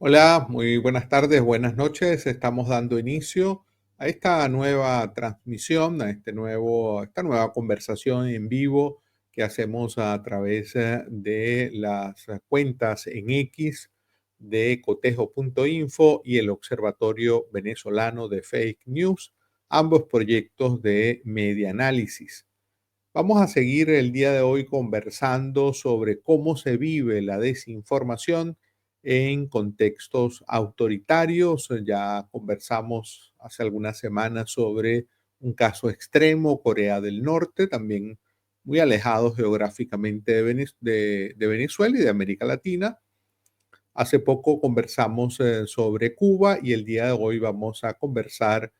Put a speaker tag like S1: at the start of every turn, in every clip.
S1: Hola, muy buenas tardes, buenas noches. Estamos dando inicio a esta nueva transmisión, esta nueva conversación en vivo que hacemos a través de las cuentas en X de cotejo.info y el Observatorio Venezolano de Fake News, ambos proyectos de media análisis. Vamos a seguir el día de hoy conversando sobre cómo se vive la desinformación en contextos autoritarios. Ya conversamos hace algunas semanas sobre un caso extremo, Corea del Norte, también muy alejado geográficamente de Venezuela y de América Latina. Hace poco conversamos sobre Cuba y el día de hoy vamos a conversar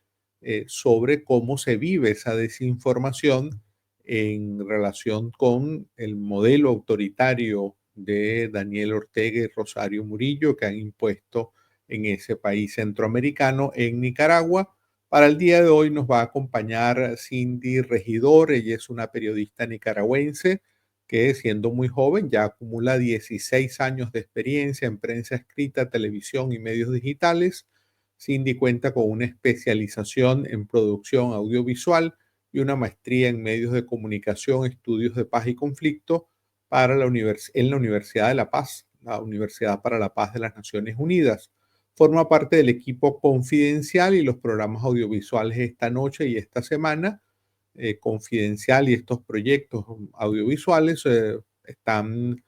S1: sobre cómo se vive esa desinformación en relación con el modelo autoritario de Daniel Ortega y Rosario Murillo que han impuesto en ese país centroamericano, en Nicaragua. Para el día de hoy nos va a acompañar Cindy Regidor. Ella es una periodista nicaragüense que siendo muy joven ya acumula 16 años de experiencia en prensa escrita, televisión y medios digitales. Cindy cuenta con una especialización en producción audiovisual y una maestría en medios de comunicación, estudios de paz y conflicto en la Universidad de La Paz, la Universidad para la Paz de las Naciones Unidas. Forma parte del equipo Confidencial y los programas audiovisuales esta noche y esta semana. Confidencial y estos proyectos audiovisuales están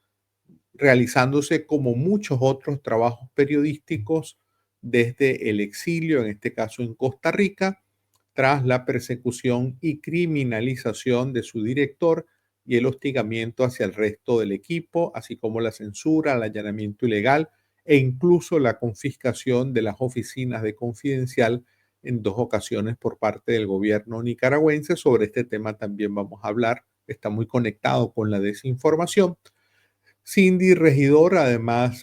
S1: realizándose como muchos otros trabajos periodísticos desde el exilio, en este caso en Costa Rica, tras la persecución y criminalización de su director y el hostigamiento hacia el resto del equipo, así como la censura, el allanamiento ilegal e incluso la confiscación de las oficinas de Confidencial en dos ocasiones por parte del gobierno nicaragüense. Sobre este tema también vamos a hablar, está muy conectado con la desinformación. Cindy Regidor además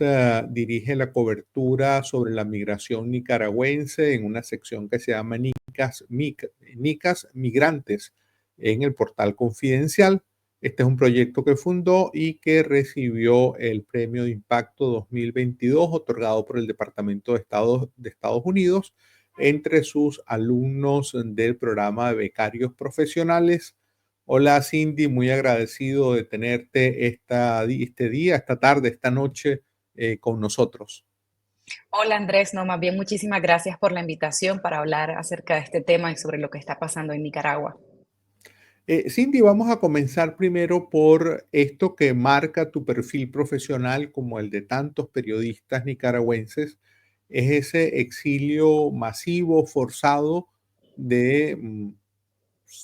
S1: dirige la cobertura sobre la migración nicaragüense en una sección que se llama Nicas Migrantes en el portal Confidencial. Este es un proyecto que fundó y que recibió el Premio de Impacto 2022 otorgado por el Departamento de Estados Unidos entre sus alumnos del programa de becarios profesionales. Hola Cindy, muy agradecido de tenerte este día, esta tarde, esta noche con nosotros.
S2: Hola Andrés, no, más bien muchísimas gracias por la invitación para hablar acerca de este tema y sobre lo que está pasando en Nicaragua.
S1: Cindy, vamos a comenzar primero por esto que marca tu perfil profesional como el de tantos periodistas nicaragüenses, es ese exilio masivo, forzado de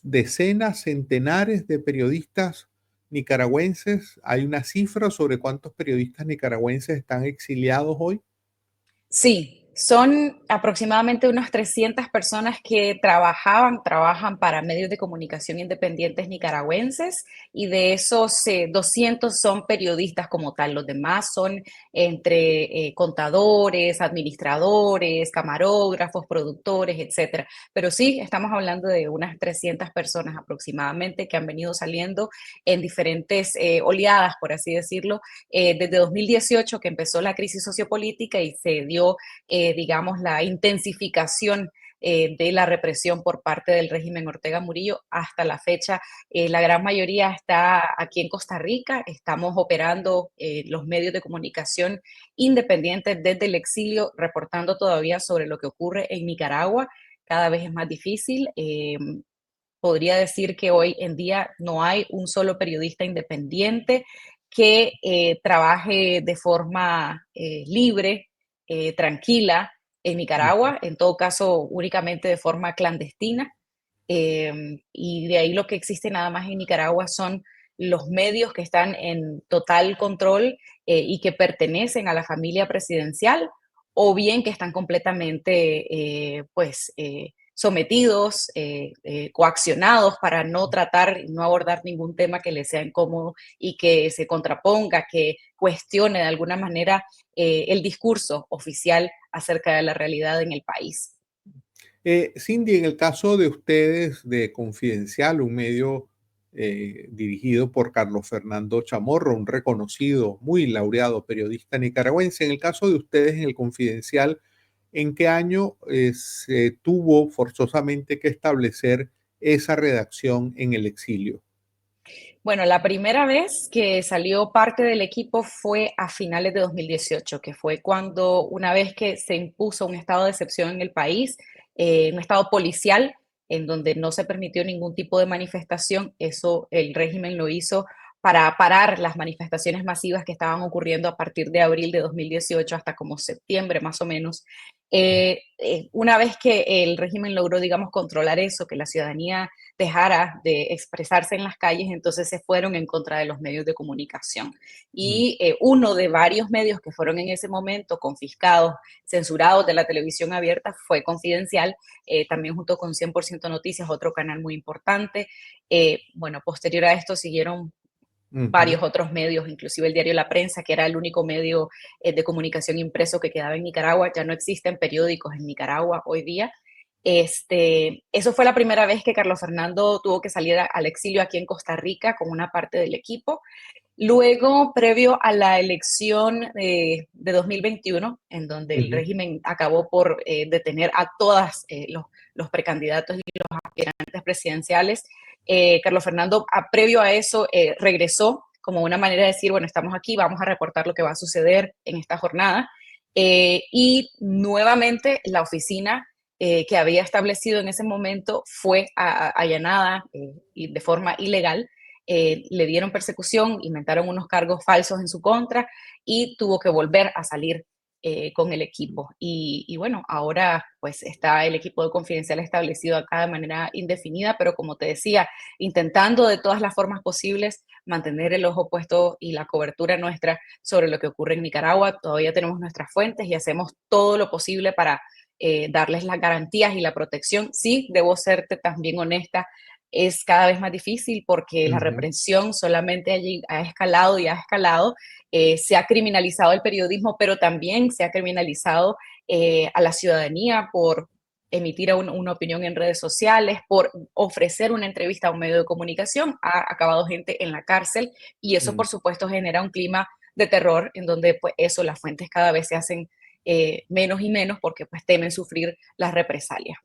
S1: decenas, centenares de periodistas nicaragüenses. ¿Hay una cifra sobre cuántos periodistas nicaragüenses están exiliados hoy?
S2: Sí, son aproximadamente unas 300 personas que trabajan para medios de comunicación independientes nicaragüenses y de esos 200 son periodistas como tal. Los demás son entre contadores, administradores, camarógrafos, productores, etcétera. Pero sí, estamos hablando de unas 300 personas aproximadamente que han venido saliendo en diferentes oleadas, por así decirlo, desde 2018 que empezó la crisis sociopolítica y se dio, digamos, la intensificación de la represión por parte del régimen Ortega Murillo hasta la fecha. La gran mayoría está aquí en Costa Rica, estamos operando los medios de comunicación independientes desde el exilio, reportando todavía sobre lo que ocurre en Nicaragua. Cada vez es más difícil. Podría decir que hoy en día no hay un solo periodista independiente que trabaje de forma libre, tranquila en Nicaragua, en todo caso únicamente de forma clandestina. Y de ahí lo que existe nada más en Nicaragua son los medios que están en total control y que pertenecen a la familia presidencial o bien que están completamente sometidos, coaccionados para no tratar, no abordar ningún tema que les sea incómodo y que se contraponga, que cuestione de alguna manera el discurso oficial acerca de la realidad en el país.
S1: Cindy, en el caso de ustedes, de Confidencial, un medio dirigido por Carlos Fernando Chamorro, un reconocido, muy laureado periodista nicaragüense. En el caso de ustedes, en el Confidencial, ¿en qué año se tuvo forzosamente que establecer esa redacción en el exilio?
S2: Bueno, la primera vez que salió parte del equipo fue a finales de 2018, que fue cuando, una vez que se impuso un estado de excepción en el país, un estado policial, en donde no se permitió ningún tipo de manifestación, eso el régimen lo hizo para parar las manifestaciones masivas que estaban ocurriendo a partir de abril de 2018 hasta como septiembre más o menos. Una vez que el régimen logró, digamos, controlar eso, que la ciudadanía dejara de expresarse en las calles, entonces se fueron en contra de los medios de comunicación.
S1: Mm,
S2: Y uno de varios medios que fueron en ese momento confiscados, censurados de la televisión abierta, fue Confidencial, también junto con 100% Noticias, otro canal muy importante. Bueno, posterior a esto siguieron
S1: ujú.
S2: varios otros medios, inclusive el diario La Prensa, que era el único medio de comunicación impreso que quedaba en Nicaragua. Ya no existen periódicos en Nicaragua hoy día. Eso fue la primera vez que Carlos Fernando tuvo que salir al exilio aquí en Costa Rica con una parte del equipo. Luego, previo a la elección de 2021, en donde el
S1: Ujú,
S2: régimen acabó por detener a todos los precandidatos y los aspirantes presidenciales, Carlos Fernando, previo a eso, regresó como una manera de decir, bueno, estamos aquí, vamos a reportar lo que va a suceder en esta jornada. Y nuevamente la oficina que había establecido en ese momento fue allanada y de forma ilegal. Le dieron persecución, inventaron unos cargos falsos en su contra y tuvo que volver a salir con el equipo. Y bueno, ahora pues está el equipo de Confidencial establecido acá de manera indefinida, pero como te decía, intentando de todas las formas posibles mantener el ojo puesto y la cobertura nuestra sobre lo que ocurre en Nicaragua. Todavía tenemos nuestras fuentes y hacemos todo lo posible para darles las garantías y la protección. Sí, debo serte también honesta, es cada vez más difícil porque la
S1: ujú.
S2: represión solamente allí ha escalado y ha escalado. Se ha criminalizado el periodismo, pero también se ha criminalizado a la ciudadanía por emitir una opinión en redes sociales, por ofrecer una entrevista a un medio de comunicación. Ha acabado gente en la cárcel y eso,
S1: Mm.
S2: por supuesto, genera un clima de terror en donde, pues, eso, las fuentes cada vez se hacen menos y menos porque, pues, temen sufrir las represalias.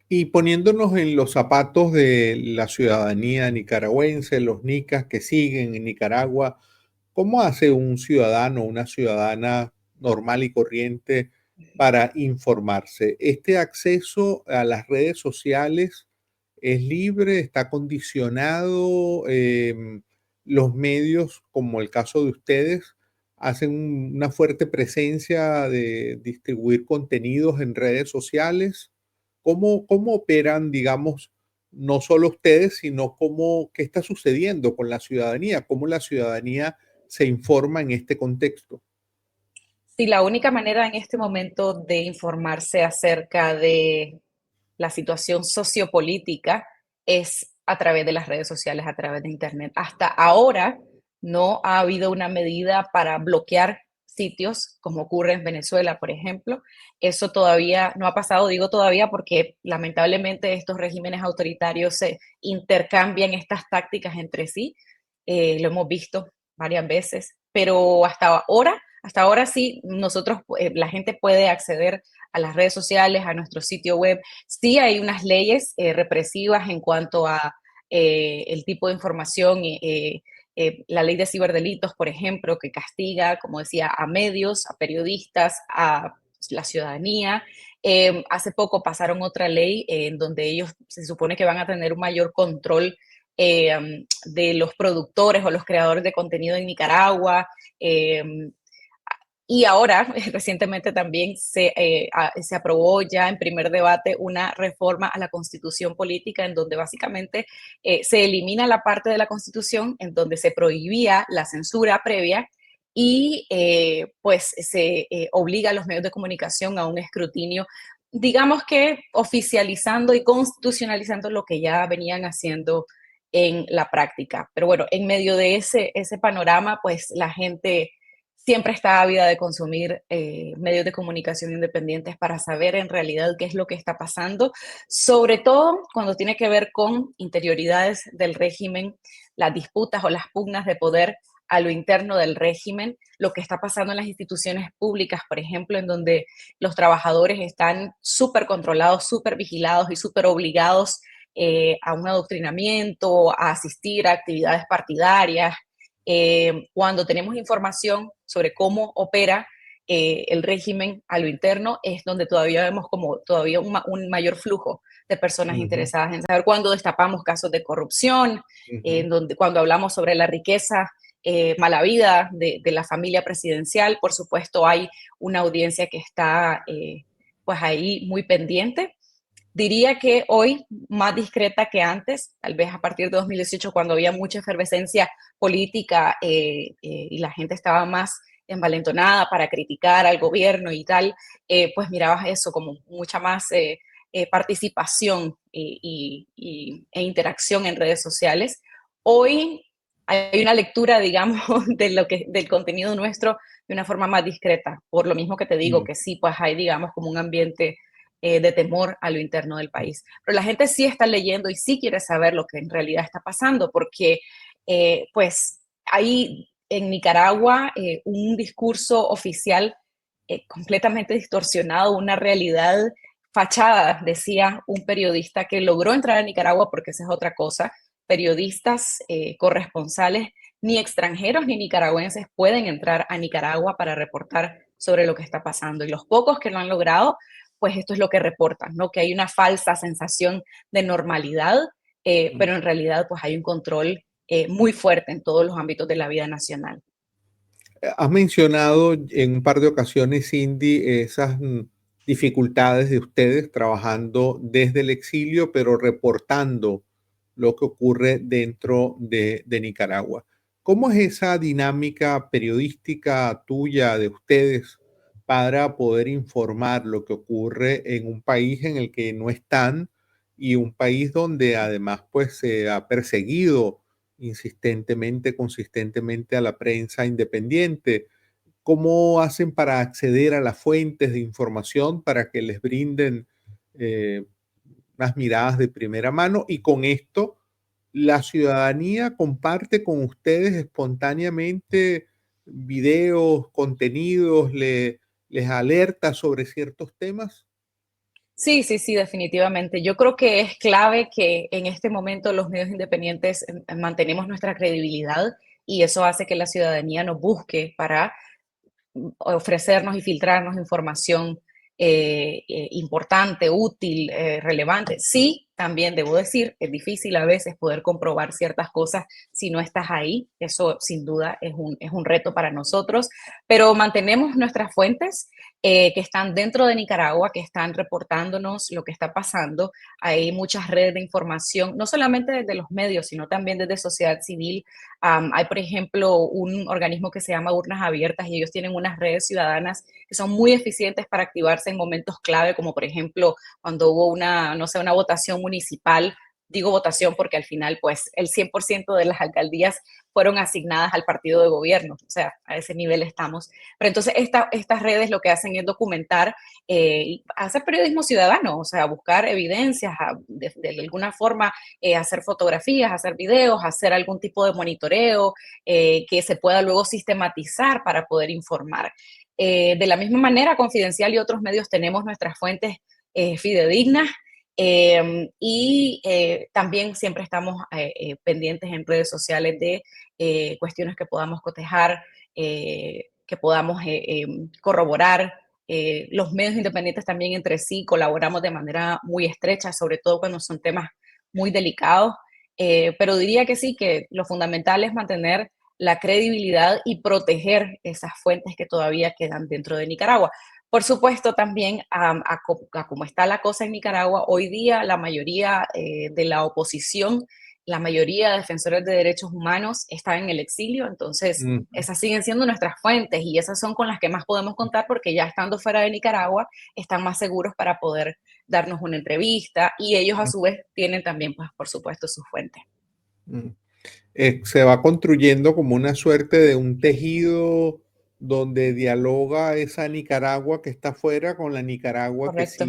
S1: Y poniéndonos en los zapatos de la ciudadanía nicaragüense, los nicas que siguen en Nicaragua, ¿cómo hace un ciudadano, una ciudadana normal y corriente para informarse? ¿Este acceso a las redes sociales es libre, está condicionado? Los medios, como el caso de ustedes, hacen una fuerte presencia de distribuir contenidos en redes sociales. ¿Cómo operan, digamos, no solo ustedes, sino qué está sucediendo con la ciudadanía? ¿Cómo la ciudadanía se informa en este contexto?
S2: Sí, la única manera en este momento de informarse acerca de la situación sociopolítica es a través de las redes sociales, a través de Internet. Hasta ahora no ha habido una medida para bloquear sitios, como ocurre en Venezuela, por ejemplo. Eso todavía no ha pasado, digo todavía porque lamentablemente estos regímenes autoritarios se intercambian estas tácticas entre sí. Lo hemos visto varias veces, pero hasta ahora sí, nosotros, la gente puede acceder a las redes sociales, a nuestro sitio web. Sí hay unas leyes represivas en cuanto a el tipo de información, la ley de ciberdelitos, por ejemplo, que castiga, como decía, a medios, a periodistas, a la ciudadanía. Hace poco pasaron otra ley en donde ellos se supone que van a tener un mayor control de los productores o los creadores de contenido en Nicaragua. Eh, y ahora, recientemente también se aprobó ya en primer debate una reforma a la constitución política en donde básicamente se elimina la parte de la constitución en donde se prohibía la censura previa y pues se obliga a los medios de comunicación a un escrutinio, digamos que oficializando y constitucionalizando lo que ya venían haciendo en la práctica. Pero bueno, en medio de ese panorama, pues la gente siempre está ávida de consumir medios de comunicación independientes para saber en realidad qué es lo que está pasando, sobre todo cuando tiene que ver con interioridades del régimen, las disputas o las pugnas de poder a lo interno del régimen, lo que está pasando en las instituciones públicas, por ejemplo, en donde los trabajadores están súper controlados, súper vigilados y súper obligados a un adoctrinamiento, a asistir a actividades partidarias, cuando tenemos información sobre cómo opera el régimen a lo interno, es donde todavía vemos como todavía un mayor flujo de personas
S1: Ujú,
S2: interesadas en saber cuándo destapamos casos de corrupción,
S1: ujú.
S2: cuando hablamos sobre la riqueza mala vida de la familia presidencial, por supuesto hay una audiencia que está pues ahí muy pendiente. Diría que hoy más discreta que antes, tal vez a partir de 2018, cuando había mucha efervescencia política y la gente estaba más envalentonada para criticar al gobierno y tal, pues mirabas eso como mucha más participación e interacción en redes sociales. Hoy hay una lectura, digamos, del contenido nuestro de una forma más discreta, por lo mismo que te digo,
S1: Mm.
S2: que sí, pues hay, digamos, como un ambiente de temor a lo interno del país. Pero la gente sí está leyendo y sí quiere saber lo que en realidad está pasando, porque pues hay en Nicaragua un discurso oficial completamente distorsionado, una realidad fachada, decía un periodista que logró entrar a Nicaragua, porque esa es otra cosa, periodistas corresponsales ni extranjeros ni nicaragüenses pueden entrar a Nicaragua para reportar sobre lo que está pasando. Y los pocos que lo han logrado, pues esto es lo que reportan, ¿no? Que hay una falsa sensación de normalidad, pero en realidad pues hay un control muy fuerte en todos los ámbitos de la vida nacional.
S1: Has mencionado en un par de ocasiones, Cindy, esas dificultades de ustedes trabajando desde el exilio, pero reportando lo que ocurre dentro de Nicaragua. ¿Cómo es esa dinámica periodística tuya de ustedes para poder informar lo que ocurre en un país en el que no están y un país donde además pues se ha perseguido insistentemente, consistentemente a la prensa independiente? ¿Cómo hacen para acceder a las fuentes de información para que les brinden eh, unas miradas de primera mano? Y con esto, la ciudadanía comparte con ustedes espontáneamente videos, contenidos, les alerta sobre ciertos temas.
S2: Sí, sí, sí, definitivamente. Yo creo que es clave que en este momento los medios independientes mantenemos nuestra credibilidad y eso hace que la ciudadanía nos busque para ofrecernos y filtrarnos información importante, útil, relevante. Sí, también debo decir, es difícil a veces poder comprobar ciertas cosas si no estás ahí. Eso sin duda es un reto para nosotros, pero mantenemos nuestras fuentes que están dentro de Nicaragua, que están reportándonos lo que está pasando. Hay muchas redes de información, no solamente desde los medios, sino también desde sociedad civil. Hay, por ejemplo, un organismo que se llama Urnas Abiertas y ellos tienen unas redes ciudadanas que son muy eficientes para activarse en momentos clave, como por ejemplo cuando hubo una, no sé, una votación municipal. Digo votación porque al final, pues, el 100% de las alcaldías fueron asignadas al partido de gobierno, o sea, a ese nivel estamos. Pero entonces estas redes lo que hacen es documentar y hacer periodismo ciudadano, o sea, buscar evidencias, de alguna forma hacer fotografías, hacer videos, hacer algún tipo de monitoreo que se pueda luego sistematizar para poder informar. De la misma manera, Confidencial y otros medios tenemos nuestras fuentes fidedignas también siempre estamos pendientes en redes sociales de cuestiones que podamos cotejar, que podamos corroborar. Los medios independientes también entre sí colaboramos de manera muy estrecha, sobre todo cuando son temas muy delicados, pero diría que sí, que lo fundamental es mantener la credibilidad y proteger esas fuentes que todavía quedan dentro de Nicaragua. Por supuesto, también a cómo está la cosa en Nicaragua, hoy día la mayoría de la oposición, la mayoría de defensores de derechos humanos están en el exilio, entonces
S1: Ujú.
S2: esas siguen siendo nuestras fuentes y esas son con las que más podemos contar porque ya estando fuera de Nicaragua están más seguros para poder darnos una entrevista y ellos a su vez tienen también, pues, por supuesto, sus fuentes.
S1: Mm. Se va construyendo como una suerte de un tejido donde dialoga esa Nicaragua que está afuera con la Nicaragua
S2: correcto.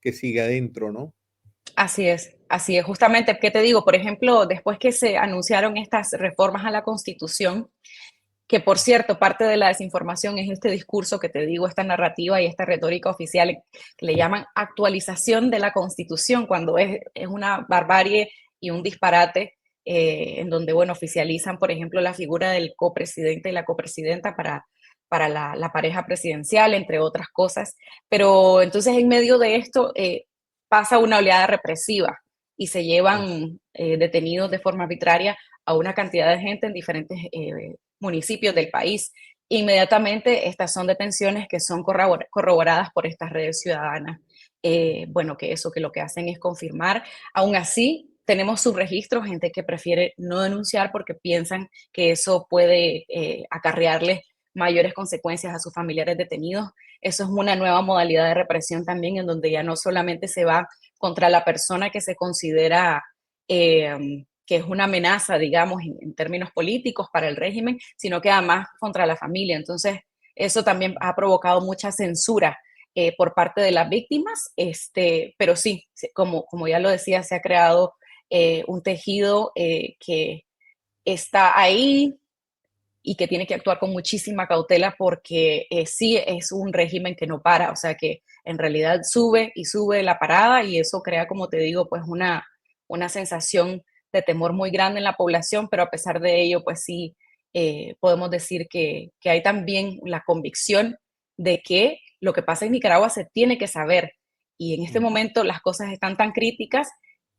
S1: que sigue adentro, ¿no?
S2: Así es, así es. Justamente, ¿qué te digo? Por ejemplo, después que se anunciaron estas reformas a la Constitución, que por cierto, parte de la desinformación es este discurso que te digo, esta narrativa y esta retórica oficial que le llaman actualización de la Constitución, cuando es una barbarie y un disparate en donde, bueno, oficializan, por ejemplo, la figura del copresidente y la copresidenta para la pareja presidencial, entre otras cosas. Pero entonces en medio de esto pasa una oleada represiva y se
S1: Sí.
S2: llevan detenidos de forma arbitraria a una cantidad de gente en diferentes municipios del país. Inmediatamente estas son detenciones que son corroboradas por estas redes ciudadanas. Bueno, que eso que lo que hacen es confirmar. Aún así, tenemos subregistros, gente que prefiere no denunciar porque piensan que eso puede acarrearles mayores consecuencias a sus familiares detenidos. Eso es una nueva modalidad de represión también, en donde ya no solamente se va contra la persona que se considera que es una amenaza, digamos, en términos políticos para el régimen, sino que además contra la familia. Entonces, eso también ha provocado mucha censura por parte de las víctimas, pero sí, como ya lo decía, se ha creado un tejido que está ahí y que tiene que actuar con muchísima cautela porque sí es un régimen que no para, o sea que en realidad sube y sube la parada y eso crea, como te digo, pues una sensación de temor muy grande en la población, pero a pesar de ello, pues sí podemos decir que hay también la convicción de que lo que pasa en Nicaragua se tiene que saber y en este
S1: Ujú.
S2: momento las cosas están tan críticas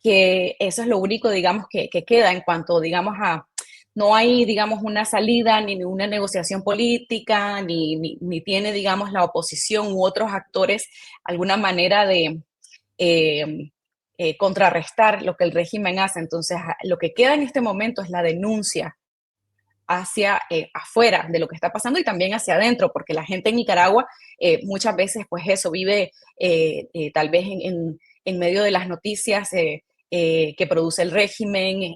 S2: que eso es lo único, digamos, que queda en cuanto, digamos, a no hay, digamos, una salida ni una negociación política, ni tiene, digamos, la oposición u otros actores alguna manera de eh, contrarrestar lo que el régimen hace. Entonces, lo que queda en este momento es la denuncia hacia afuera de lo que está pasando y también hacia adentro, porque la gente en Nicaragua muchas veces, pues eso, vive tal vez en medio de las noticias que produce el régimen,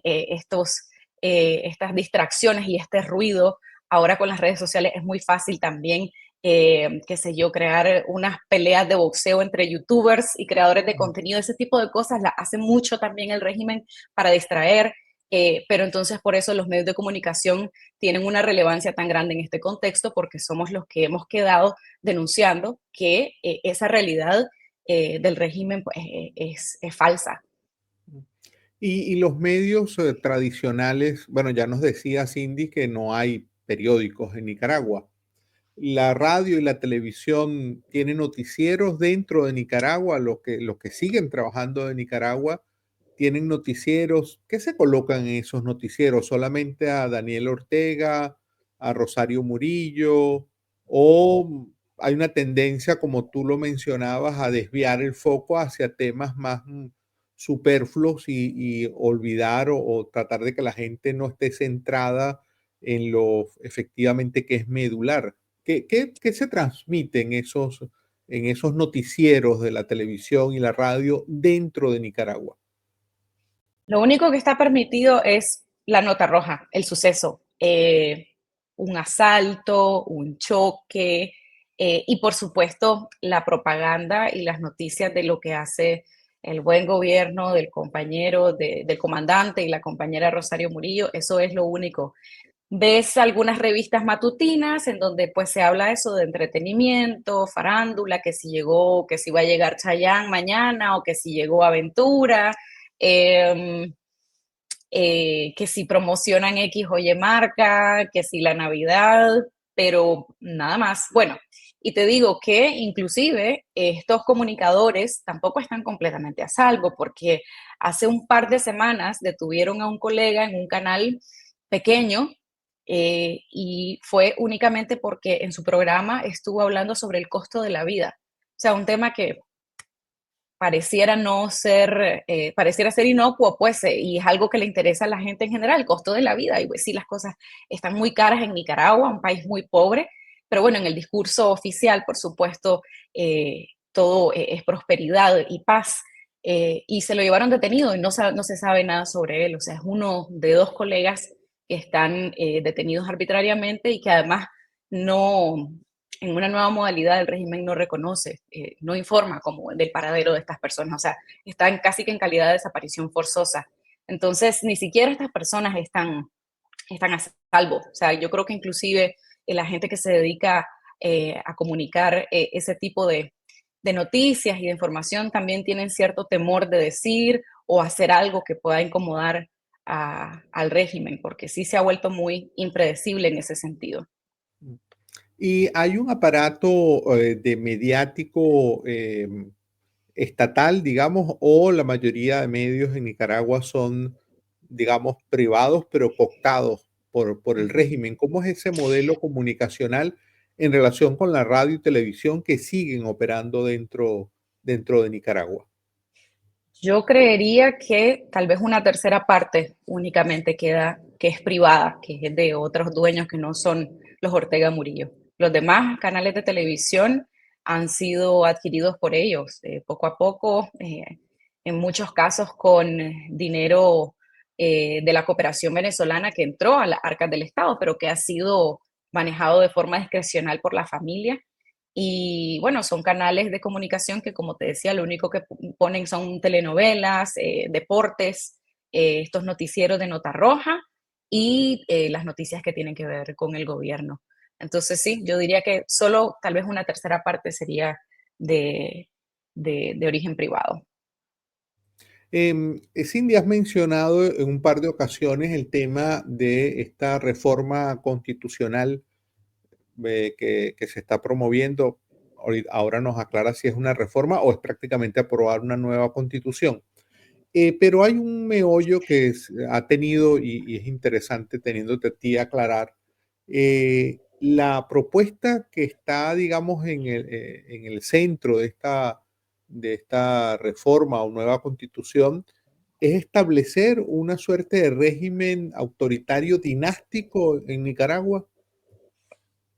S2: estas distracciones y este ruido. Ahora con las redes sociales es muy fácil también, qué sé yo, crear unas peleas de boxeo entre youtubers y creadores de contenido. Ese tipo de cosas la hace mucho también el régimen para distraer. Pero entonces por eso los medios de comunicación tienen una relevancia tan grande en este contexto porque somos los que hemos quedado denunciando que esa realidad del régimen pues, es falsa.
S1: Y los medios tradicionales, bueno, ya nos decía Cindy que no hay periódicos en Nicaragua. La radio y la televisión tienen noticieros dentro de Nicaragua, los que siguen trabajando en Nicaragua tienen noticieros. ¿Qué se colocan en esos noticieros? ¿Solamente a Daniel Ortega, a Rosario Murillo? ¿O hay una tendencia, como tú lo mencionabas, a desviar el foco hacia temas más superfluos y olvidar o tratar de que la gente no esté centrada en lo efectivamente que es medular? ¿Qué se transmite en esos noticieros de la televisión y la radio dentro de Nicaragua?
S2: Lo único que está permitido es la nota roja, el suceso, un asalto, un choque y por supuesto la propaganda y las noticias de lo que hace el buen gobierno del compañero, del comandante y la compañera Rosario Murillo, eso es lo único. Ves algunas revistas matutinas en donde pues se habla eso de entretenimiento, farándula, que si llegó, que si va a llegar Chayanne mañana o que si llegó Aventura, eh, que si promocionan X o Y marca, que si la Navidad, pero nada más. Bueno, y te digo que inclusive estos comunicadores tampoco están completamente a salvo porque hace un par de semanas detuvieron a un colega en un canal pequeño y fue únicamente porque en su programa estuvo hablando sobre el costo de la vida. O sea, un tema que pareciera no ser, pareciera ser inocuo, pues, y es algo que le interesa a la gente en general, el costo de la vida. Y pues sí, las cosas están muy caras en Nicaragua, un país muy pobre, pero bueno, en el discurso oficial, por supuesto, todo es prosperidad y paz. Y se lo llevaron detenido y no se sabe nada sobre él. O sea, es uno de dos colegas que están detenidos arbitrariamente y que además no, en una nueva modalidad el régimen no reconoce, no informa como del paradero de estas personas, o sea, están casi que en calidad de desaparición forzosa. Entonces, ni siquiera estas personas están a salvo. O sea, yo creo que inclusive la gente que se dedica a comunicar ese tipo de noticias y de información también tienen cierto temor de decir o hacer algo que pueda incomodar al régimen, porque sí se ha vuelto muy impredecible en ese sentido.
S1: Y hay un aparato de mediático estatal, digamos, o la mayoría de medios en Nicaragua son, digamos, privados, pero cooptados por el
S2: Ujú.
S1: régimen. ¿Cómo es ese modelo comunicacional en relación con la radio y televisión que siguen operando dentro de Nicaragua?
S2: Yo creería que tal vez una tercera parte únicamente queda, que es privada, que es de otros dueños que no son los Ortega Murillo. Los demás canales de televisión han sido adquiridos por ellos, poco a poco, en muchos casos con dinero de la cooperación venezolana que entró a las arcas del Estado, pero que ha sido manejado de forma discrecional por la familia. Y bueno, son canales de comunicación que, como te decía, lo único que ponen son telenovelas, deportes, estos noticieros de nota roja y las noticias que tienen que ver con el gobierno. Entonces, sí, yo diría que solo tal vez una tercera parte sería de, de origen privado.
S1: Cindy, has mencionado en un par de ocasiones el tema de esta reforma constitucional que se está promoviendo. Ahora nos aclara si es una reforma o es prácticamente aprobar una nueva constitución. Pero hay un meollo que ha tenido, y es interesante teniéndote a ti aclarar, la propuesta que está, digamos, en el centro de esta reforma o nueva constitución es establecer una suerte de régimen autoritario dinástico en Nicaragua.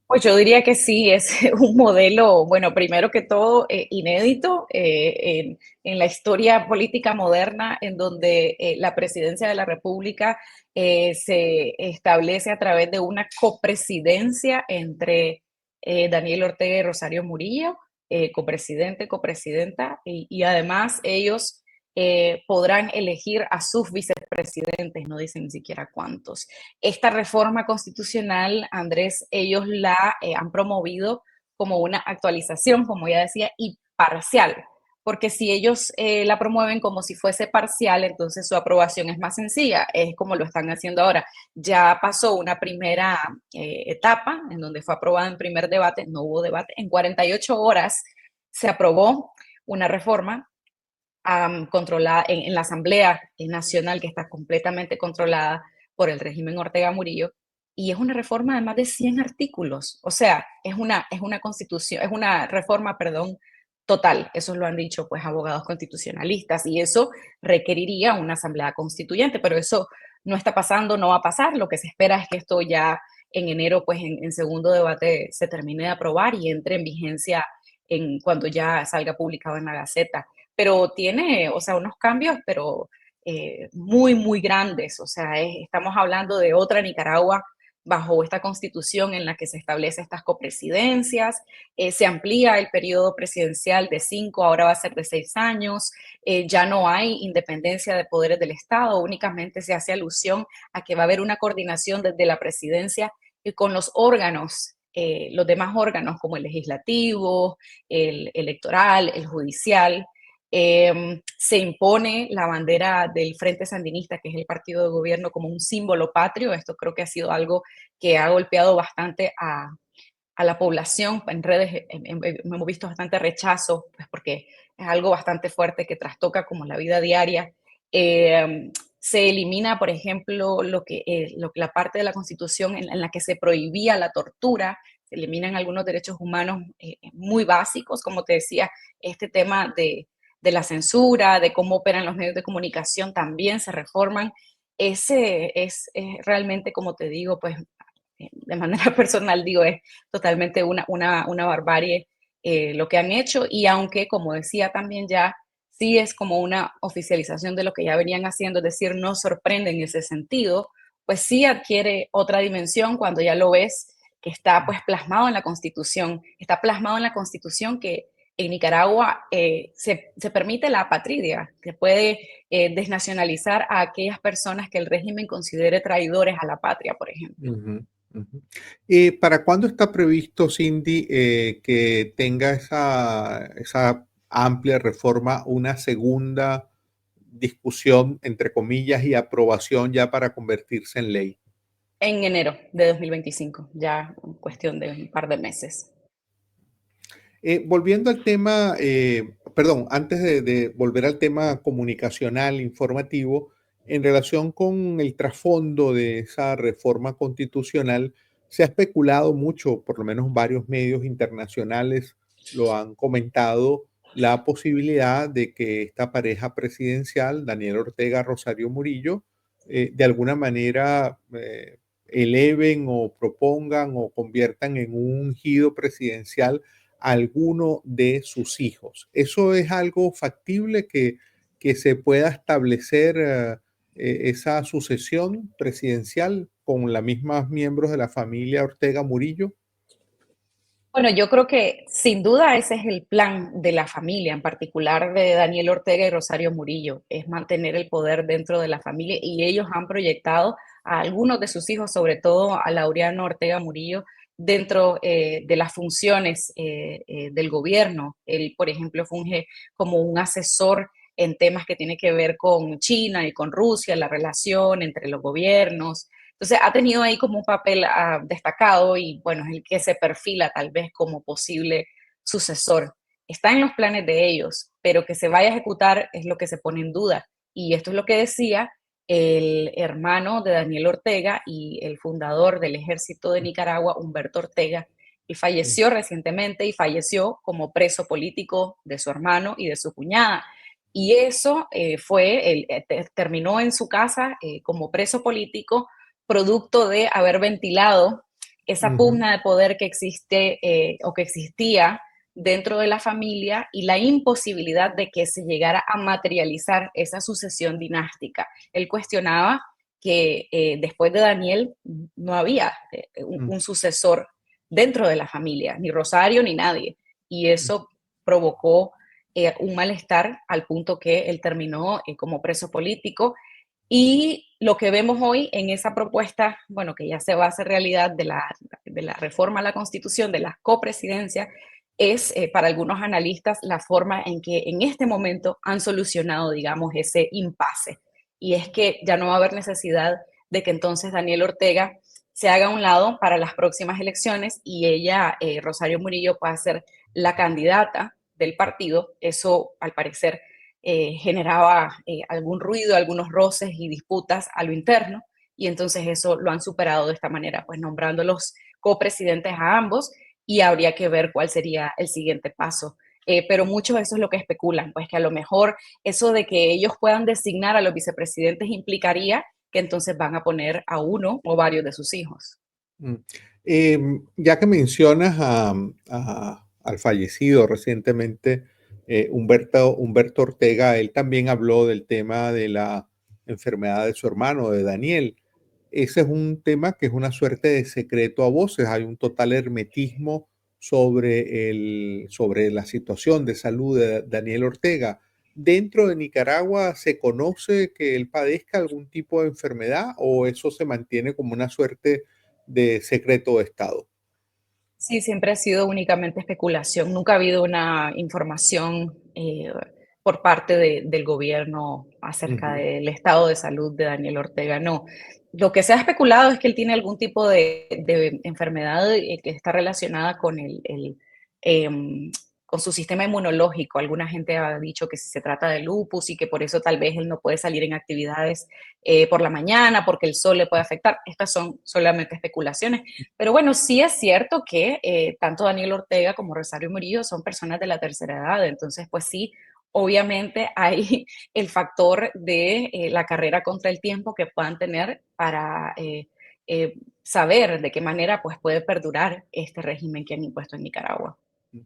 S2: Pues yo diría que sí, es un modelo, bueno, primero que todo, inédito en la historia política moderna, en donde la presidencia de la República se establece a través de una copresidencia entre Daniel Ortega y Rosario Murillo, copresidente, copresidenta, y además ellos podrán elegir a sus vicepresidentes, no dicen ni siquiera cuántos. Esta reforma constitucional, Andrés, ellos la han promovido como una actualización, como ya decía, y parcial, porque si ellos la promueven como si fuese parcial, entonces su aprobación es más sencilla, es como lo están haciendo ahora. Ya pasó una primera etapa en donde fue aprobada en primer debate, no hubo debate, en 48 horas se aprobó una reforma controlada en la Asamblea Nacional, que está completamente controlada por el régimen Ortega Murillo, y es una reforma de más de 100 artículos. O sea, es una constitución, es una reforma, perdón, total. Eso lo han dicho pues abogados constitucionalistas y eso requeriría una asamblea constituyente, pero eso no está pasando, no va a pasar. Lo que se espera es que esto ya en enero, pues en segundo debate se termine de aprobar y entre en vigencia cuando ya salga publicado en la Gaceta, pero tiene, o sea, unos cambios, pero muy, muy grandes. O sea, estamos hablando de otra Nicaragua bajo esta constitución en la que se establece estas copresidencias, se amplía el periodo presidencial de 5, ahora va a ser de 6 años, ya no hay independencia de poderes del Estado, únicamente se hace alusión a que va a haber una coordinación desde la presidencia y con los órganos, los demás órganos como el legislativo, el electoral, el judicial, se impone la bandera del Frente Sandinista, que es el partido de gobierno, como un símbolo patrio. Esto creo que ha sido algo que ha golpeado bastante a la población. En redes hemos visto bastante rechazo, pues porque es algo bastante fuerte que trastoca como la vida diaria. Se elimina, por ejemplo, la parte de la Constitución en la que se prohibía la tortura, se eliminan algunos derechos humanos muy básicos, como te decía, este tema de la censura, de cómo operan los medios de comunicación, también se reforman. Ese es realmente, como te digo, pues de manera personal digo, es totalmente una barbarie lo que han hecho y aunque, como decía también ya, sí es como una oficialización de lo que ya venían haciendo, es decir, no sorprende en ese sentido, pues sí adquiere otra dimensión cuando ya lo ves que está pues plasmado en la Constitución. Está plasmado en la Constitución que en Nicaragua se permite la apatridia, que puede desnacionalizar a aquellas personas que el régimen considere traidores a la patria, por ejemplo.
S1: Ujú, ujú. ¿Para cuándo está previsto, Cindy, que tenga esa amplia reforma una segunda discusión, entre comillas, y aprobación ya para convertirse en ley?
S2: En enero de 2025, ya en cuestión de un par de meses.
S1: Volviendo al tema, perdón, antes de volver al tema comunicacional, informativo, en relación con el trasfondo de esa reforma constitucional, se ha especulado mucho, por lo menos varios medios internacionales lo han comentado, la posibilidad de que esta pareja presidencial, Daniel Ortega, Rosario Murillo, de alguna manera eleven o propongan o conviertan en un ungido presidencial alguno de sus hijos. ¿Eso es algo factible que se pueda establecer esa sucesión presidencial con las mismas miembros de la familia Ortega Murillo?
S2: Bueno, yo creo que sin duda ese es el plan de la familia, en particular de Daniel Ortega y Rosario Murillo, es mantener el poder dentro de la familia y ellos han proyectado a algunos de sus hijos, sobre todo a Laureano Ortega Murillo, dentro de las funciones del gobierno. Él, por ejemplo, funge como un asesor en temas que tienen que ver con China y con Rusia, la relación entre los gobiernos. Entonces ha tenido ahí como un papel destacado y bueno, es el que se perfila tal vez como posible sucesor. Está en los planes de ellos, pero que se vaya a ejecutar es lo que se pone en duda. Y esto es lo que decía el hermano de Daniel Ortega y el fundador del ejército de Nicaragua, Humberto Ortega. Y falleció recientemente y falleció como preso político de su hermano y de su cuñada. Y eso terminó en su casa como preso político producto de haber ventilado esa
S1: Ujú,
S2: pugna de poder que existe o que existía dentro de la familia y la imposibilidad de que se llegara a materializar esa sucesión dinástica. Él cuestionaba que después de Daniel no había
S1: mm,
S2: un sucesor dentro de la familia, ni Rosario ni nadie. Y eso provocó un malestar al punto que él terminó como preso político y lo que vemos hoy en esa propuesta, bueno, que ya se va a hacer realidad de la reforma a la Constitución, de la copresidencia, es para algunos analistas la forma en que en este momento han solucionado, digamos, ese impasse. Y es que ya no va a haber necesidad de que entonces Daniel Ortega se haga a un lado para las próximas elecciones y ella, Rosario Murillo, pueda ser la candidata del partido. Eso, al parecer, generaba algún ruido, algunos roces y disputas a lo interno, y entonces eso lo han superado de esta manera, pues nombrando los copresidentes a ambos, y habría que ver cuál sería el siguiente paso. Pero mucho de eso es lo que especulan, pues que a lo mejor eso de que ellos puedan designar a los vicepresidentes implicaría que entonces van a poner a uno o varios de sus hijos.
S1: mm. Ya que mencionas al fallecido recientemente, Humberto Ortega, él también habló del tema de la enfermedad de su hermano, de Daniel. Ese es un tema que es una suerte de secreto a voces. Hay un total hermetismo sobre la situación de salud de Daniel Ortega. ¿Dentro de Nicaragua se conoce que él padezca algún tipo de enfermedad o eso se mantiene como una suerte de secreto de Estado?
S2: Sí, siempre ha sido únicamente especulación. Nunca ha habido una información por parte del gobierno acerca
S1: Ujú,
S2: del estado de salud de Daniel Ortega. No. Lo que se ha especulado es que él tiene algún tipo de enfermedad que está relacionada con em, con su sistema inmunológico. Alguna gente ha dicho que si se trata de lupus y que por eso tal vez él no puede salir en actividades por la mañana porque el sol le puede afectar. Estas son solamente especulaciones. Pero bueno, sí es cierto que tanto Daniel Ortega como Rosario Murillo son personas de la tercera edad, entonces pues sí, obviamente hay el factor de la carrera contra el tiempo que puedan tener para saber de qué manera pues puede perdurar este régimen que han impuesto en Nicaragua.
S1: mm.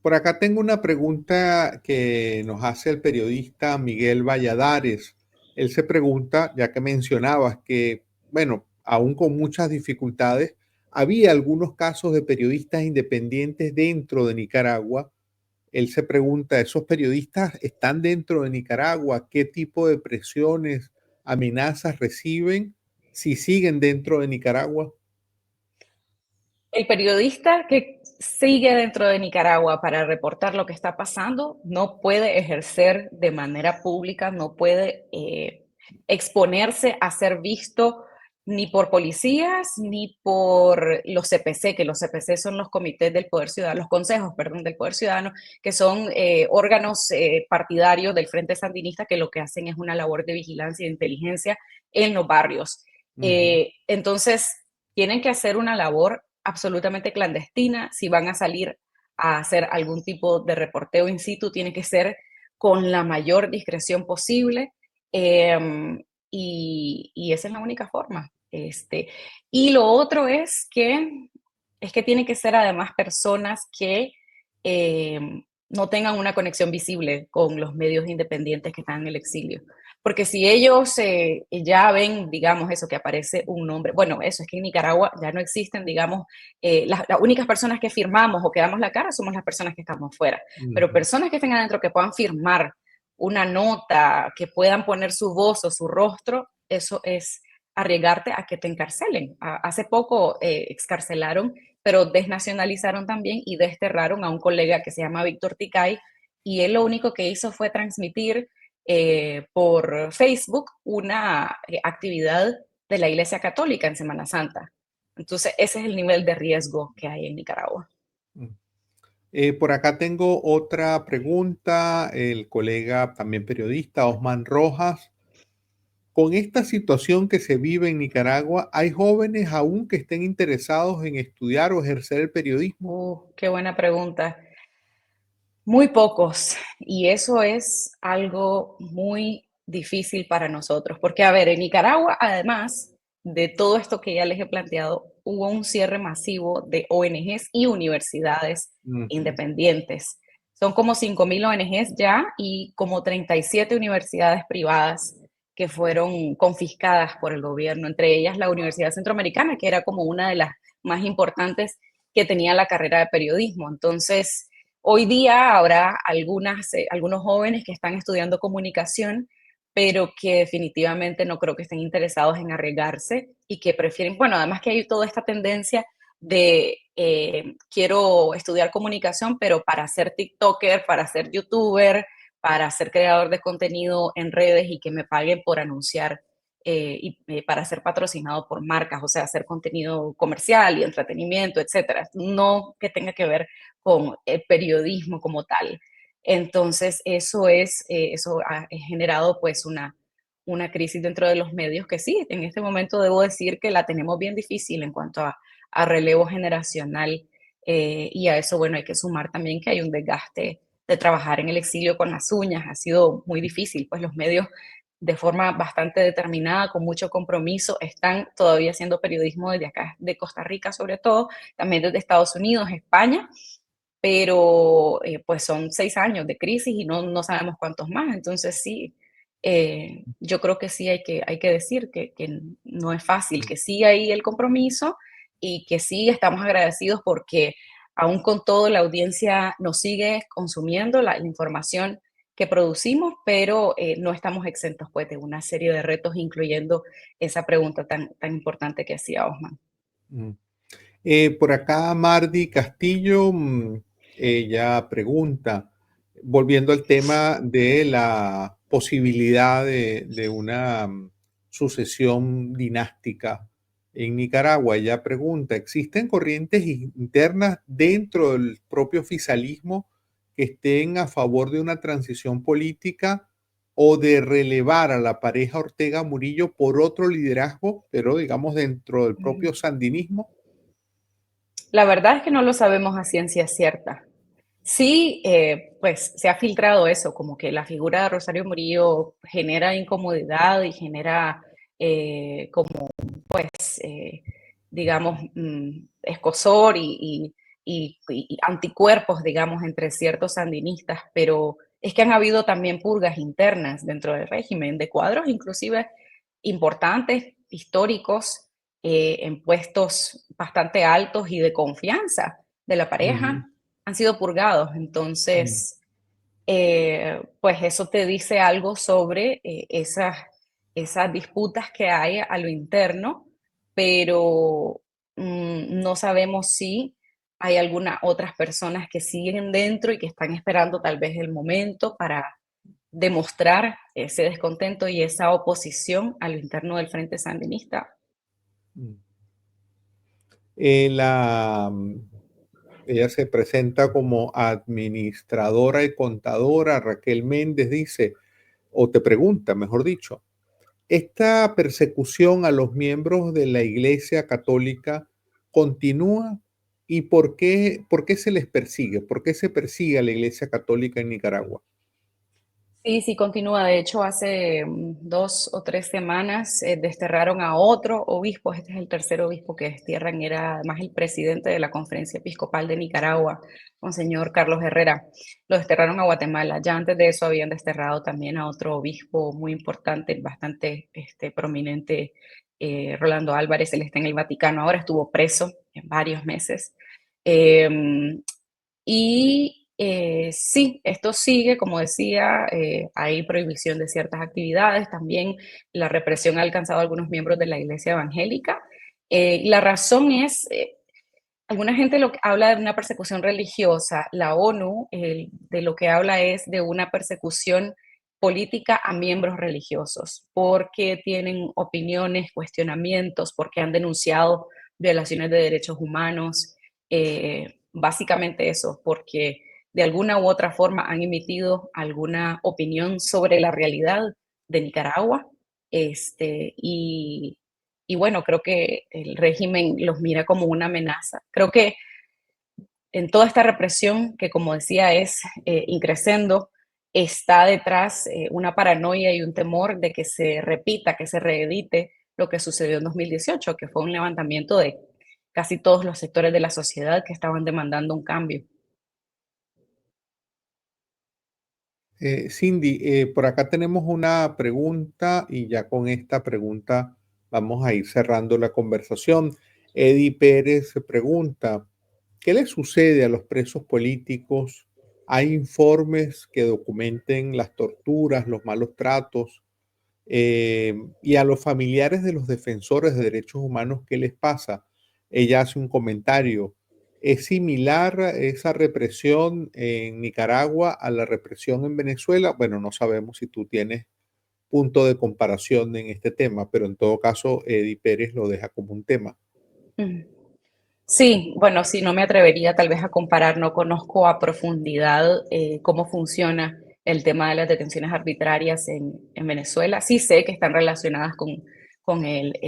S1: Por acá tengo una pregunta que nos hace el periodista Miguel Valladares. Él se pregunta, ya que mencionabas que, bueno, aún con muchas dificultades, había algunos casos de periodistas independientes dentro de Nicaragua. Él se pregunta, ¿esos periodistas están dentro de Nicaragua? ¿Qué tipo de presiones, amenazas reciben si siguen dentro de Nicaragua?
S2: El periodista que sigue dentro de Nicaragua para reportar lo que está pasando no puede ejercer de manera pública, no puede exponerse a ser visto ni por policías ni por los CPC, que los CPC son los comités del Poder Ciudadano, los consejos, perdón, del Poder Ciudadano, que son órganos partidarios del Frente Sandinista que lo que hacen es una labor de vigilancia e inteligencia en los barrios.
S1: Ujú,
S2: Entonces, tienen que hacer una labor absolutamente clandestina. Si van a salir a hacer algún tipo de reporteo in situ, tiene que ser con la mayor discreción posible. Y esa es la única forma. Y lo otro es que tienen que ser además personas que no tengan una conexión visible con los medios independientes que están en el exilio. Porque si ellos ya ven, digamos, eso, que aparece un nombre, bueno, eso es que en Nicaragua ya no existen, digamos, las únicas personas que firmamos o que damos la cara somos las personas que estamos fuera, pero
S1: ujú,
S2: personas que estén adentro que puedan firmar una nota, que puedan poner su voz o su rostro, eso es arriesgarte a que te encarcelen. Hace poco excarcelaron, pero desnacionalizaron también y desterraron a un colega que se llama Víctor Ticay, y él lo único que hizo fue transmitir por Facebook una actividad de la Iglesia Católica en Semana Santa. Entonces, ese es el nivel de riesgo que hay en Nicaragua.
S1: mm. Por acá tengo otra pregunta, el colega también periodista Osman Rojas. Con esta situación que se vive en Nicaragua, ¿hay jóvenes aún que estén interesados en estudiar o ejercer el periodismo?
S2: Qué buena pregunta. Muy pocos, y eso es algo muy difícil para nosotros, porque a ver, en Nicaragua, además de todo esto que ya les he planteado, hubo un cierre masivo de ONGs y universidades
S1: Ujú,
S2: independientes. Son como 5.000 ONGs ya y como 37 universidades privadas que fueron confiscadas por el gobierno, entre ellas la Universidad Centroamericana, que era como una de las más importantes que tenía la carrera de periodismo. Entonces, hoy día habrá algunos jóvenes que están estudiando comunicación, pero que definitivamente no creo que estén interesados en arriesgarse y que prefieren, bueno, además que hay toda esta tendencia de quiero estudiar comunicación, pero para ser TikToker, para ser YouTuber, para ser creador de contenido en redes y que me paguen por anunciar y para ser patrocinado por marcas, o sea, hacer contenido comercial y entretenimiento, etcétera. No que tenga que ver con el periodismo como tal. Entonces, eso ha generado pues una crisis dentro de los medios que sí, en este momento debo decir que la tenemos bien difícil en cuanto a relevo generacional, y a eso, bueno, hay que sumar también que hay un desgaste de trabajar en el exilio con las uñas, ha sido muy difícil, pues los medios de forma bastante determinada, con mucho compromiso, están todavía haciendo periodismo desde acá, de Costa Rica sobre todo, también desde Estados Unidos, España, pero pues son 6 años de crisis y no sabemos cuántos más. Entonces sí, yo creo que sí hay que decir que no es fácil, que sí hay el compromiso y que sí estamos agradecidos porque aún con todo la audiencia nos sigue consumiendo la información que producimos, pero no estamos exentos pues de una serie de retos, incluyendo esa pregunta tan importante que hacía Osman.
S1: mm. Por acá Mardi Castillo, ella pregunta, volviendo al tema de la posibilidad de una sucesión dinástica en Nicaragua, ella pregunta, ¿existen corrientes internas dentro del propio oficialismo que estén a favor de una transición política o de relevar a la pareja Ortega Murillo por otro liderazgo, pero digamos dentro del propio sandinismo?
S2: La verdad es que no lo sabemos a ciencia cierta. Sí, pues se ha filtrado eso, como que la figura de Rosario Murillo genera incomodidad y genera como, pues, digamos, escozor y anticuerpos, digamos, entre ciertos sandinistas, pero es que han habido también purgas internas dentro del régimen, de cuadros inclusive importantes, históricos, en puestos bastante altos y de confianza de la
S1: Ujú,
S2: pareja han sido purgados.
S1: mm,
S2: Entonces, pues eso te dice algo sobre esas disputas que hay a lo interno, pero no sabemos si hay algunas otras personas que siguen dentro y que están esperando tal vez el momento para demostrar ese descontento y esa oposición a lo interno del Frente Sandinista.
S1: mm. La, ella se presenta como administradora y contadora. Raquel Méndez dice, o te pregunta, mejor dicho, ¿esta persecución a los miembros de la Iglesia Católica continúa? ¿Y por qué se les persigue? ¿Por qué se persigue a la Iglesia Católica en Nicaragua?
S2: Sí, sí, continúa. De hecho, hace 2 o 3 semanas, desterraron a otro obispo. Este es el tercer obispo que destierran, era además el presidente de la Conferencia Episcopal de Nicaragua, monseñor Carlos Herrera. Lo desterraron a Guatemala. Ya antes de eso habían desterrado también a otro obispo muy importante, bastante, prominente, Rolando Álvarez. Él está en el Vaticano ahora, estuvo preso en varios meses. Em, y sí, esto sigue, como decía, hay prohibición de ciertas actividades, también la represión ha alcanzado a algunos miembros de la iglesia evangélica. La razón es, alguna gente habla de una persecución religiosa, la ONU de lo que habla es de una persecución política a miembros religiosos, porque tienen opiniones, cuestionamientos, porque han denunciado violaciones de derechos humanos, básicamente eso, porque de alguna u otra forma han emitido alguna opinión sobre la realidad de Nicaragua, y bueno, creo que el régimen los mira como una amenaza. Creo que en toda esta represión, que como decía es increciendo, está detrás una paranoia y un temor de que se repita, que se reedite lo que sucedió en 2018, que fue un levantamiento de casi todos los sectores de la sociedad que estaban demandando un cambio.
S1: Cindy, por acá tenemos una pregunta y ya con esta pregunta vamos a ir cerrando la conversación. Eddie Pérez se pregunta, ¿qué le sucede a los presos políticos? ¿Hay informes que documenten las torturas, los malos tratos? Y a los familiares de los defensores de derechos humanos, ¿qué les pasa? Ella hace un comentario. ¿Es similar esa represión en Nicaragua a la represión en Venezuela? Bueno, no sabemos si tú tienes punto de comparación en este tema, pero en todo caso, Eddie Pérez lo deja como un tema.
S2: Mm. Sí, bueno, sí, no me atrevería tal vez a comparar, no conozco a profundidad cómo funciona el tema de las detenciones arbitrarias en Venezuela. Sí sé que están relacionadas con el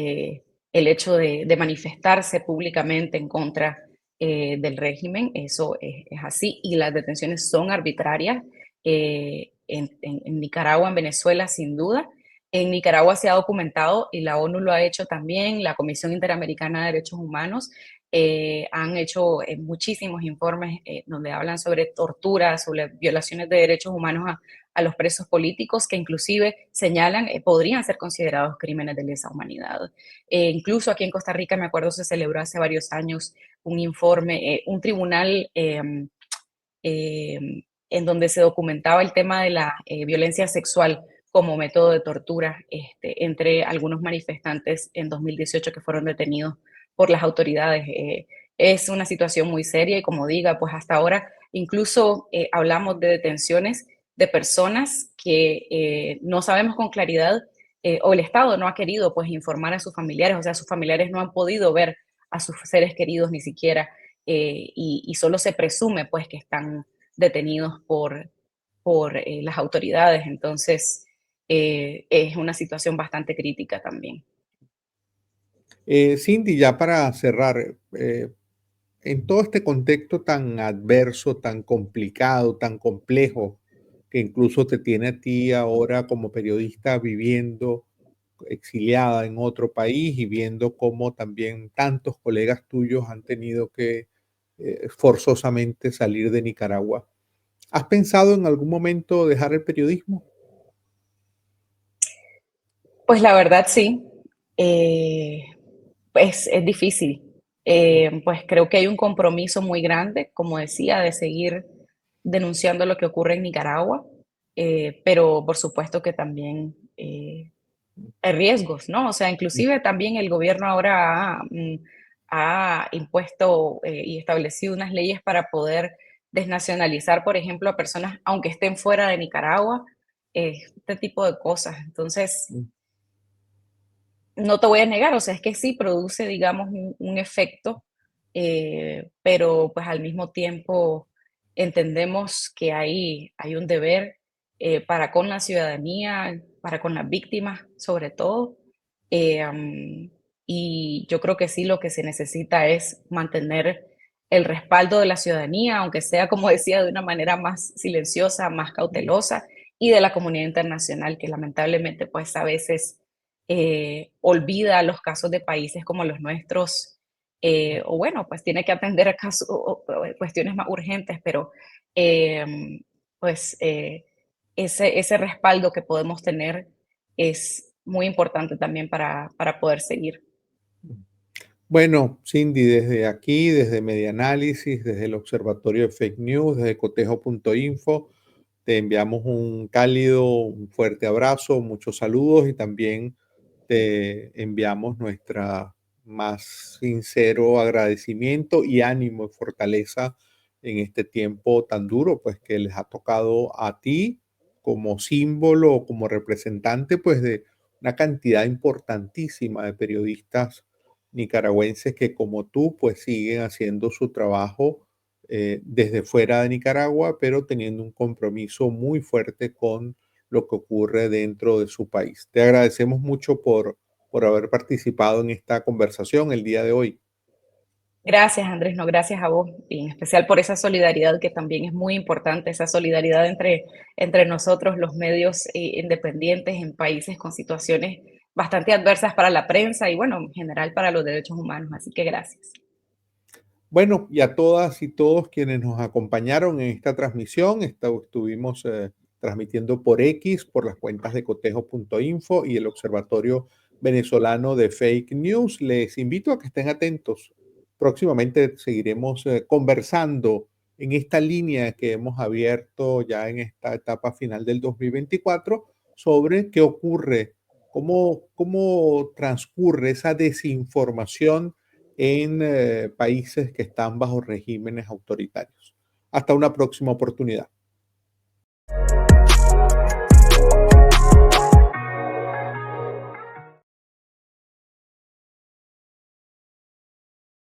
S2: hecho de manifestarse públicamente en contra del régimen, eso es así, y las detenciones son arbitrarias en Nicaragua, en Venezuela, sin duda. En Nicaragua se ha documentado y la ONU lo ha hecho también, la Comisión Interamericana de Derechos Humanos han hecho muchísimos informes donde hablan sobre tortura, sobre violaciones de derechos humanos a los presos políticos, que inclusive señalan podrían ser considerados crímenes de lesa humanidad. Incluso aquí en Costa Rica, me acuerdo, se celebró hace varios años un informe, un tribunal en donde se documentaba el tema de la violencia sexual como método de tortura entre algunos manifestantes en 2018 que fueron detenidos por las autoridades. Es una situación muy seria y como diga, pues hasta ahora incluso hablamos de detenciones de personas que no sabemos con claridad o el Estado no ha querido pues informar a sus familiares, o sea, sus familiares no han podido ver a sus seres queridos ni siquiera y solo se presume pues que están detenidos por las autoridades. Entonces, es una situación bastante crítica también.
S1: Cindy, ya para cerrar, en todo este contexto tan adverso, tan complicado, tan complejo, que incluso te tiene a ti ahora como periodista viviendo exiliada en otro país y viendo cómo también tantos colegas tuyos han tenido que forzosamente salir de Nicaragua. ¿Has pensado en algún momento dejar el periodismo?
S2: Pues la verdad sí. Eh, pues es difícil. Pues creo que hay un compromiso muy grande, como decía, de seguir denunciando lo que ocurre en Nicaragua, pero por supuesto que también hay riesgos, ¿no? O sea, inclusive también el gobierno ahora ha impuesto y establecido unas leyes para poder desnacionalizar, por ejemplo, a personas, aunque estén fuera de Nicaragua, este tipo de cosas. Entonces, no te voy a negar, o sea, es que sí produce, digamos, un efecto, pero pues al mismo tiempo entendemos que hay un deber para con la ciudadanía, para con las víctimas sobre todo, y yo creo que sí lo que se necesita es mantener el respaldo de la ciudadanía, aunque sea, como decía, de una manera más silenciosa, más cautelosa, y de la comunidad internacional, que lamentablemente pues a veces olvida los casos de países como los nuestros, o bueno, pues tiene que atender a casos o cuestiones más urgentes, pero em, pues ese respaldo que podemos tener es muy importante también para poder seguir.
S1: Bueno, Cindy, desde aquí, desde Medianálisis, desde el Observatorio de Fake News, desde cotejo.info, te enviamos un cálido, un fuerte abrazo, muchos saludos y también te enviamos nuestra más sincero agradecimiento y ánimo y fortaleza en este tiempo tan duro, pues que les ha tocado a ti como símbolo, como representante, pues de una cantidad importantísima de periodistas nicaragüenses que como tú, pues siguen haciendo su trabajo desde fuera de Nicaragua, pero teniendo un compromiso muy fuerte con lo que ocurre dentro de su país. Te agradecemos mucho por haber participado en esta conversación el día de hoy.
S2: Gracias, Andrés, no, gracias a vos, y en especial por esa solidaridad que también es muy importante, esa solidaridad entre nosotros, los medios independientes en países con situaciones bastante adversas para la prensa y, bueno, en general para los derechos humanos. Así que gracias.
S1: Bueno, y a todas y todos quienes nos acompañaron en esta transmisión, estuvimos transmitiendo por X, por las cuentas de cotejo.info y el Observatorio Venezolano de Fake News. Les invito a que estén atentos. Próximamente seguiremos conversando en esta línea que hemos abierto ya en esta etapa final del 2024 sobre qué ocurre, cómo transcurre esa desinformación en países que están bajo regímenes autoritarios. Hasta una próxima oportunidad.